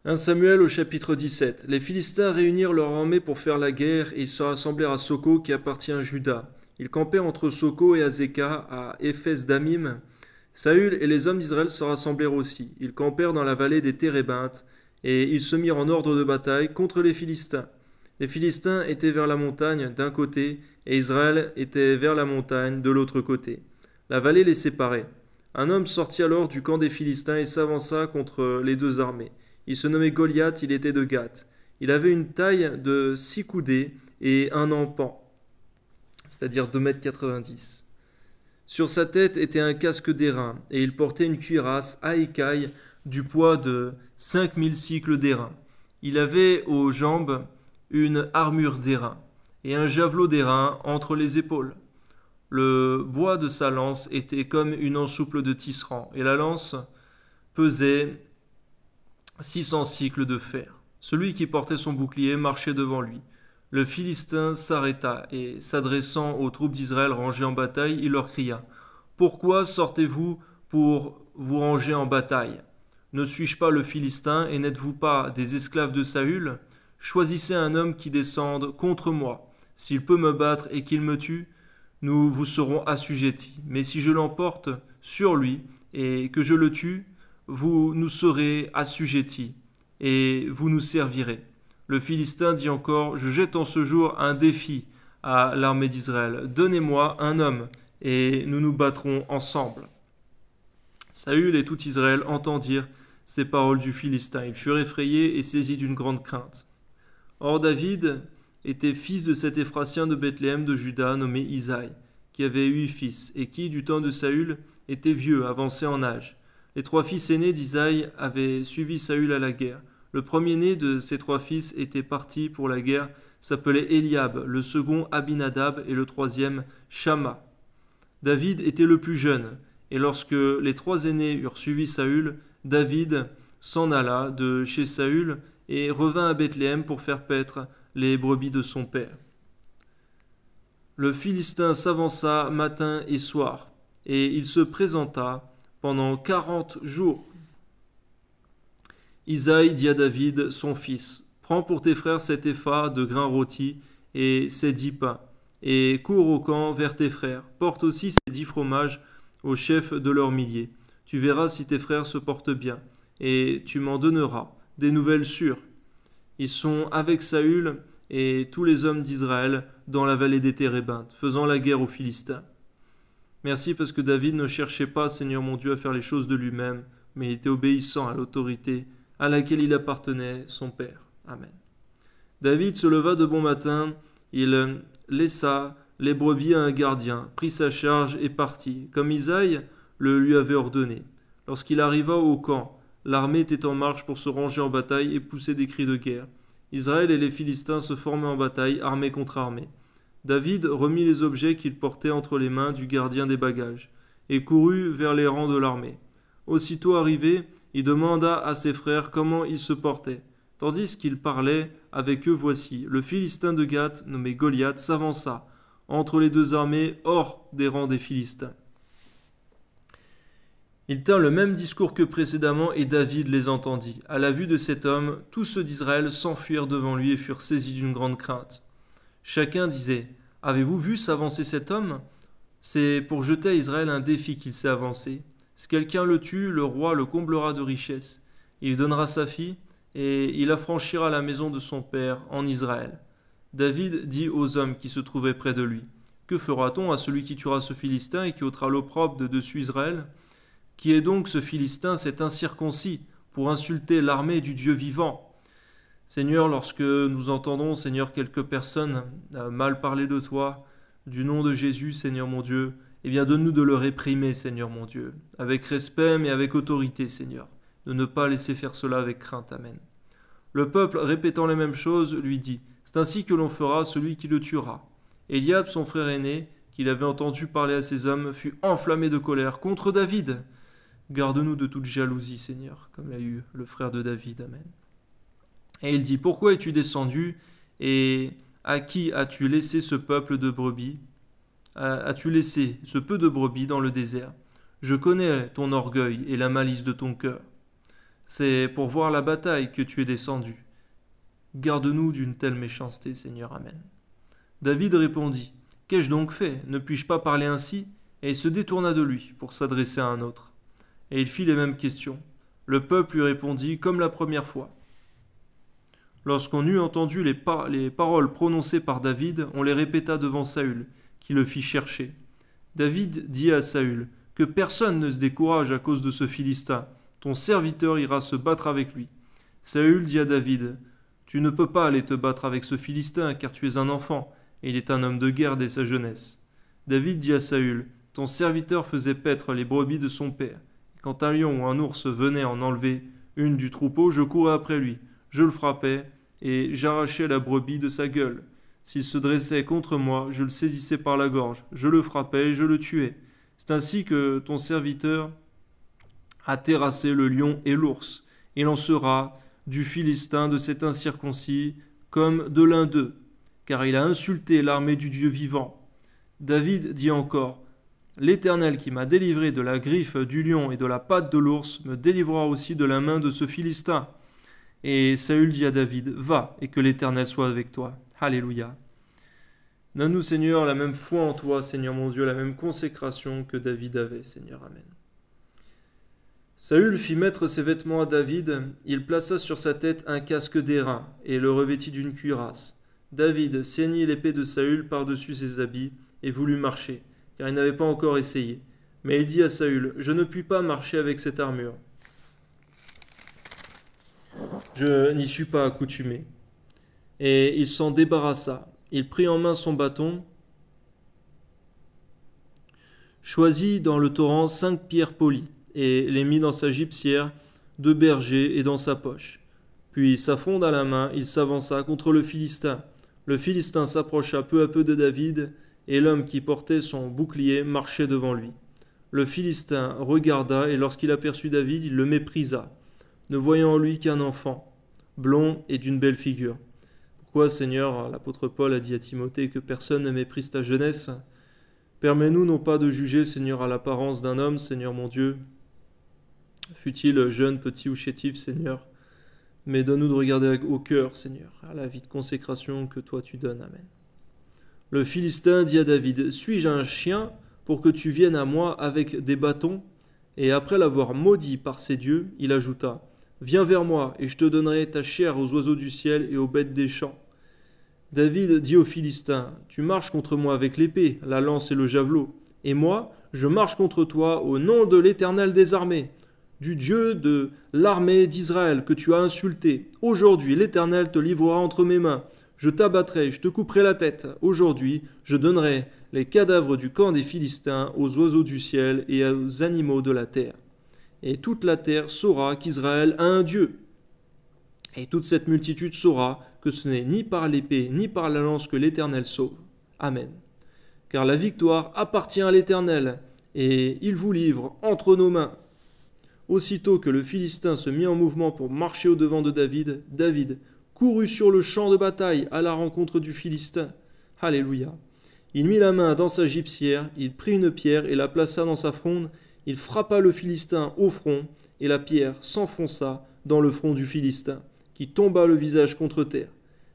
1 Samuel au chapitre 17. Les Philistins réunirent leur armée pour faire la guerre et ils se rassemblèrent à Soko qui appartient à Juda. Ils campèrent entre Soko et Azekah à Éphes d'Amim. Saül et les hommes d'Israël se rassemblèrent aussi. Ils campèrent dans la vallée des Térébintes et ils se mirent en ordre de bataille contre les Philistins. Les Philistins étaient vers la montagne d'un côté et Israël était vers la montagne de l'autre côté. La vallée les séparait. Un homme sortit alors du camp des Philistins et s'avança contre les deux armées. Il se nommait Goliath, il était de Gath. Il avait une taille de 6 coudées et un empan, c'est-à-dire 2,90 m. Sur sa tête était un casque d'airain, et il portait une cuirasse à écailles du poids de 5000 cycles d'airain. Il avait aux jambes une armure d'airain, et un javelot d'airain entre les épaules. Le bois de sa lance était comme une ensouple de tisserand, et la lance pesait 600 cycles de fer. Celui qui portait son bouclier marchait devant lui. Le Philistin s'arrêta et, s'adressant aux troupes d'Israël rangées en bataille, il leur cria : « Pourquoi sortez-vous pour vous ranger en bataille ? Ne suis-je pas le Philistin et n'êtes-vous pas des esclaves de Saül ? Choisissez un homme qui descende contre moi. S'il peut me battre et qu'il me tue, nous vous serons assujettis. Mais si je l'emporte sur lui et que je le tue, vous nous serez assujettis, et vous nous servirez. » Le Philistin dit encore : « Je jette en ce jour un défi à l'armée d'Israël. Donnez-moi un homme, et nous nous battrons ensemble. » Saül et tout Israël entendirent ces paroles du Philistin. Ils furent effrayés et saisis d'une grande crainte. Or David était fils de cet Éphratien de Bethléem de Juda, nommé Isaïe, qui avait 8 fils, et qui, du temps de Saül, était vieux, avancé en âge. Les 3 fils aînés d'Isaïe avaient suivi Saül à la guerre. Le premier-né de ces 3 fils était parti pour la guerre, s'appelait Eliab, le second Abinadab et le troisième Shamma. David était le plus jeune, et lorsque les 3 aînés eurent suivi Saül, David s'en alla de chez Saül et revint à Bethléem pour faire paître les brebis de son père. Le Philistin s'avança matin et soir, et il se présenta pendant 40 jours. Isaïe dit à David, son fils : « Prends pour tes frères cet épha de grains rôtis et ces 10 pains, et cours au camp vers tes frères. Porte aussi ces 10 fromages au chef de leurs milliers. Tu verras si tes frères se portent bien, et tu m'en donneras des nouvelles sûres. » Ils sont avec Saül et tous les hommes d'Israël dans la vallée des Térébintes, faisant la guerre aux Philistins. Merci parce que David ne cherchait pas, Seigneur mon Dieu, à faire les choses de lui-même, mais il était obéissant à l'autorité à laquelle il appartenait, son père. Amen. David se leva de bon matin, il laissa les brebis à un gardien, prit sa charge et partit, comme Isaïe le lui avait ordonné. Lorsqu'il arriva au camp, l'armée était en marche pour se ranger en bataille et pousser des cris de guerre. Israël et les Philistins se formaient en bataille, armée contre armée. David remit les objets qu'il portait entre les mains du gardien des bagages, et courut vers les rangs de l'armée. Aussitôt arrivé, il demanda à ses frères comment ils se portaient. Tandis qu'il parlait avec eux, voici, le Philistin de Gath, nommé Goliath, s'avança entre les deux armées hors des rangs des Philistins. Il tint le même discours que précédemment, et David les entendit. À la vue de cet homme, tous ceux d'Israël s'enfuirent devant lui et furent saisis d'une grande crainte. Chacun disait : « Avez-vous vu s'avancer cet homme ? C'est pour jeter à Israël un défi qu'il s'est avancé. Si quelqu'un le tue, le roi le comblera de richesses. Il lui donnera sa fille, et il affranchira la maison de son père en Israël. » David dit aux hommes qui se trouvaient près de lui : « Que fera-t-on à celui qui tuera ce Philistin et qui ôtera l'opprobre de dessus Israël ? Qui est donc ce Philistin, cet incirconcis, pour insulter l'armée du Dieu vivant ? Seigneur, lorsque nous entendons, Seigneur, quelques personnes mal parler de toi, du nom de Jésus, Seigneur mon Dieu, eh bien donne-nous de le réprimer, Seigneur mon Dieu, avec respect mais avec autorité, Seigneur, de ne pas laisser faire cela avec crainte. Amen. Le peuple, répétant les mêmes choses, lui dit : « C'est ainsi que l'on fera celui qui le tuera. » Eliab, son frère aîné, qu'il avait entendu parler à ses hommes, fut enflammé de colère contre David. Garde-nous de toute jalousie, Seigneur, comme l'a eu le frère de David. Amen. Et il dit : « Pourquoi es-tu descendu et à qui as-tu laissé ce peuple de brebis ? As-tu laissé ce peu de brebis dans le désert ? Je connais ton orgueil et la malice de ton cœur. » C'est pour voir la bataille que tu es descendu. Garde-nous d'une telle méchanceté, Seigneur. Amen. David répondit, qu'ai-je donc fait? Ne puis-je pas parler ainsi? Et il se détourna de lui pour s'adresser à un autre. Et il fit les mêmes questions. Le peuple lui répondit comme la première fois. Lorsqu'on eut entendu les paroles prononcées par David, on les répéta devant Saül, qui le fit chercher. David dit à Saül, que personne ne se décourage à cause de ce Philistin. Ton serviteur ira se battre avec lui. Saül dit à David, tu ne peux pas aller te battre avec ce Philistin, car tu es un enfant, et il est un homme de guerre dès sa jeunesse. David dit à Saül, ton serviteur faisait paître les brebis de son père. Quand un lion ou un ours venait en enlever une du troupeau, je courais après lui, je le frappais, et j'arrachais la brebis de sa gueule. S'il se dressait contre moi, je le saisissais par la gorge, je le frappais et je le tuais. C'est ainsi que ton serviteur a terrassé le lion et l'ours. Il en sera du Philistin de cet incirconcis comme de l'un d'eux, car il a insulté l'armée du Dieu vivant. David dit encore, l'Éternel qui m'a délivré de la griffe du lion et de la patte de l'ours me délivrera aussi de la main de ce Philistin. Et Saül dit à David, va, et que l'Éternel soit avec toi. Alléluia. Donne-nous, Seigneur, la même foi en toi, Seigneur mon Dieu, la même consécration que David avait, Seigneur. Amen. Saül fit mettre ses vêtements à David, il plaça sur sa tête un casque d'airain et le revêtit d'une cuirasse. David ceignit l'épée de Saül par-dessus ses habits et voulut marcher, car il n'avait pas encore essayé. Mais il dit à Saül, je ne puis pas marcher avec cette armure. Je n'y suis pas accoutumé. Et il s'en débarrassa. Il prit en main son bâton, choisit dans le torrent 5 pierres polies, et les mit dans sa gibecière de berger et dans sa poche. Puis, sa fronde à la main, il s'avança contre le Philistin. Le Philistin s'approcha peu à peu de David, et l'homme qui portait son bouclier marchait devant lui. Le Philistin regarda, et lorsqu'il aperçut David, il le méprisa, ne voyant en lui qu'un enfant, blond et d'une belle figure. Pourquoi, Seigneur, l'apôtre Paul a dit à Timothée que personne ne méprise ta jeunesse? Permets-nous non pas de juger, Seigneur, à l'apparence d'un homme, Seigneur mon Dieu, fût-il jeune, petit ou chétif, Seigneur, mais donne-nous de regarder au cœur, Seigneur, à la vie de consécration que toi tu donnes. Amen. Le Philistin dit à David, suis-je un chien pour que tu viennes à moi avec des bâtons? Et après l'avoir maudit par ses dieux, il ajouta, viens vers moi, et je te donnerai ta chair aux oiseaux du ciel et aux bêtes des champs. David dit aux Philistins, tu marches contre moi avec l'épée, la lance et le javelot, et moi, je marche contre toi au nom de l'Éternel des armées, du Dieu de l'armée d'Israël que tu as insulté. Aujourd'hui, l'Éternel te livrera entre mes mains. Je t'abattrai, je te couperai la tête. Aujourd'hui, je donnerai les cadavres du camp des Philistins aux oiseaux du ciel et aux animaux de la terre. Et toute la terre saura qu'Israël a un Dieu. Et toute cette multitude saura que ce n'est ni par l'épée ni par la lance que l'Éternel sauve. Amen. Car la victoire appartient à l'Éternel, et il vous livre entre nos mains. Aussitôt que le Philistin se mit en mouvement pour marcher au-devant de David, David courut sur le champ de bataille à la rencontre du Philistin. Alléluia. Il mit la main dans sa gibecière, il prit une pierre et la plaça dans sa fronde, il frappa le Philistin au front, et la pierre s'enfonça dans le front du Philistin, qui tomba le visage contre terre.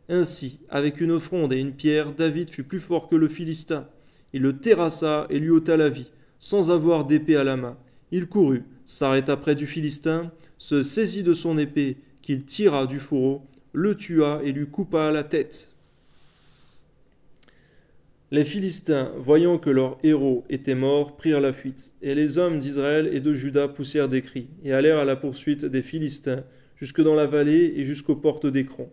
Ainsi, avec une fronde et une pierre, David fut plus fort que le Philistin. Il le terrassa et lui ôta la vie, sans avoir d'épée à la main. Il courut, s'arrêta près du Philistin, se saisit de son épée, qu'il tira du fourreau, le tua et lui coupa la tête. Les Philistins, voyant que leur héros était mort, prirent la fuite, et les hommes d'Israël et de Juda poussèrent des cris, et allèrent à la poursuite des Philistins, jusque dans la vallée et jusqu'aux portes d'Écron.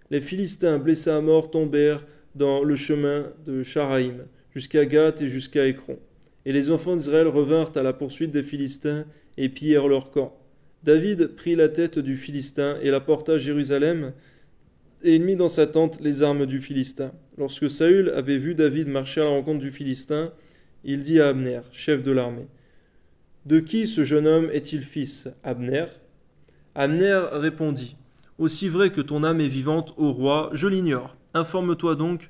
Les Philistins, blessés à mort, tombèrent dans le chemin de Charaïm, jusqu'à Gath et jusqu'à Écron. Et les enfants d'Israël revinrent à la poursuite des Philistins et pillèrent leur camp. David prit la tête du Philistin et la porta à Jérusalem, et il mit dans sa tente les armes du Philistin. Lorsque Saül avait vu David marcher à la rencontre du Philistin, il dit à Abner, chef de l'armée, « De qui ce jeune homme est-il fils, Abner ?» Abner répondit, « Aussi vrai que ton âme est vivante, ô roi, je l'ignore. Informe-toi donc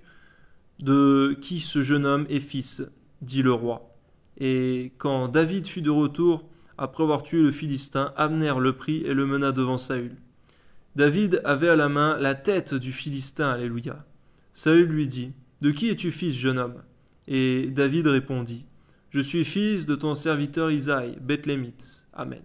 de qui ce jeune homme est fils, dit le roi. » Et quand David fut de retour, après avoir tué le Philistin, Abner le prit et le mena devant Saül. David avait à la main la tête du Philistin, alléluia. Saül lui dit, « De qui es-tu fils, jeune homme » Et David répondit, « Je suis fils de ton serviteur Isaïe, Bethlémite. Amen. »